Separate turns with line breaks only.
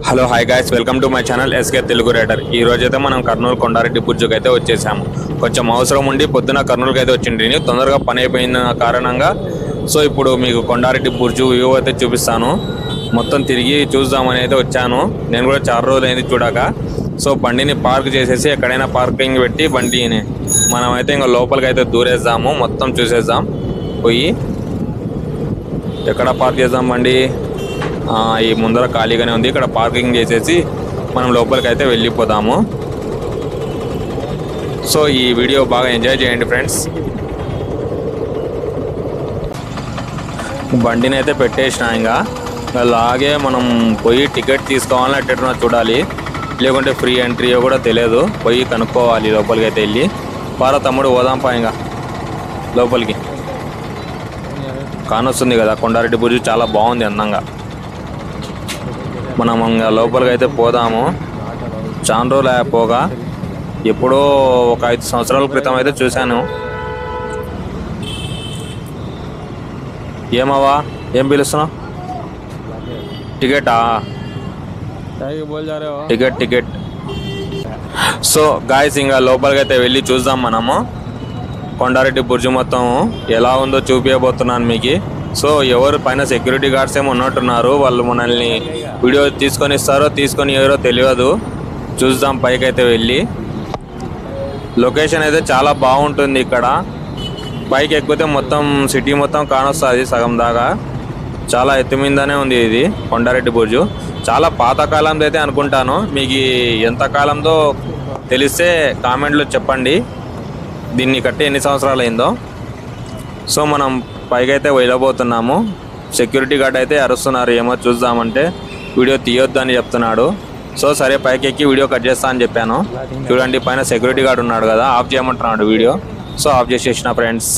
Hello hi guys, welcome to my channel SK Telugu rider. ఈ రోజైతే మనం కర్నూలు కొండారెడ్డి బుర్జుకి అయితే వచ్చేసాము. కొంచెం అవసరం ఉండి పొద్దున కర్నూలుకి అయితే వచ్చింది, తొందరగా పని అయిపోయిన కారణంగా. సో ఇప్పుడు మీకు కొండారెడ్డి బుర్జు వ్యూ అయితే చూపిస్తాను. మొత్తం తిరిగి చూద్దామని అయితే వచ్చాను. నేను కూడా చాలా రోజులు అయింది చూడక. సో బండిని పార్క్ చేసేసి ఎక్కడైనా పార్కింగ్ పెట్టి బండిని మనమైతే ఇంకా లోపలికి అయితే దూరేద్దాము. మొత్తం చూసేద్దాం. పోయి ఎక్కడ పార్క్ చేద్దాం బండి? ఈ ముందర ఖాళీగానే ఉంది, ఇక్కడ పార్కింగ్ చేసేసి మనం లోపలికి అయితే వెళ్ళిపోదాము. సో ఈ వీడియో బాగా ఎంజాయ్ చేయండి ఫ్రెండ్స్. బండిని అయితే పెట్టేసిన, ఇంకా అలాగే మనం పోయి టికెట్ తీసుకోవాలని ఎట్టేటో చూడాలి, లేకుంటే ఫ్రీ ఎంట్రీయో కూడా తెలియదు. పోయి కనుక్కోవాలి లోపలికి అయితే వెళ్ళి. పారా తమ్ముడు పోదాంపా ఇంకా లోపలికి. కానొస్తుంది కదా కొండారెడ్డి బుర్జు, చాలా బాగుంది అందంగా. మనం ఇంకా లోపలికి అయితే పోదాము. చాలా రోజులు పోగా, ఎప్పుడో ఒక 5 సంవత్సరాల క్రితం అయితే చూశాను. ఏమవా, ఏం పిలుస్తున్నావు? టికెటా? టికెట్. సో గాయస్, ఇంకా లోపలికి అయితే వెళ్ళి చూద్దాం మనము. కొండారెడ్డి బుర్జు మొత్తం ఎలా ఉందో చూపించబోతున్నాను మీకు. సో ఎవరు పైన సెక్యూరిటీ గార్డ్స్ ఏమో ఉన్నట్టున్నారు, వాళ్ళు మనల్ని వీడియో తీసుకొని ఇస్తారో తీసుకొని ఎవరో తెలియదు. చూద్దాం పైకి అయితే వెళ్ళి. లొకేషన్ అయితే చాలా బాగుంటుంది ఇక్కడ. పైకి ఎక్కితే మొత్తం సిటీ మొత్తం కానొస్తుంది సగం దాకా. చాలా ఎత్తు మీదనే ఉంది ఇది కొండారెడ్డి బుర్జు. చాలా పాతకాలంది అయితే అనుకుంటాను. మీకు ఎంత కాలంతో తెలిస్తే కామెంట్లో చెప్పండి, దీన్ని కట్టి ఎన్ని సంవత్సరాలు అయిందో. సో మనం పైకి అయితే వెళ్ళబోతున్నాము. సెక్యూరిటీ గార్డ్ అయితే అరుస్తున్నారు, ఏమో చూద్దామంటే వీడియో తీయొద్దు అని చెప్తున్నాడు. సో సరే పైకి ఎక్కి వీడియో కట్ చేస్తా అని చెప్పాను. చూడండి పైన సెక్యూరిటీ గార్డ్ ఉన్నాడు కదా, ఆఫ్ చేయమంటున్నాడు వీడియో. సో ఆఫ్ చేసేసిన ఫ్రెండ్స్.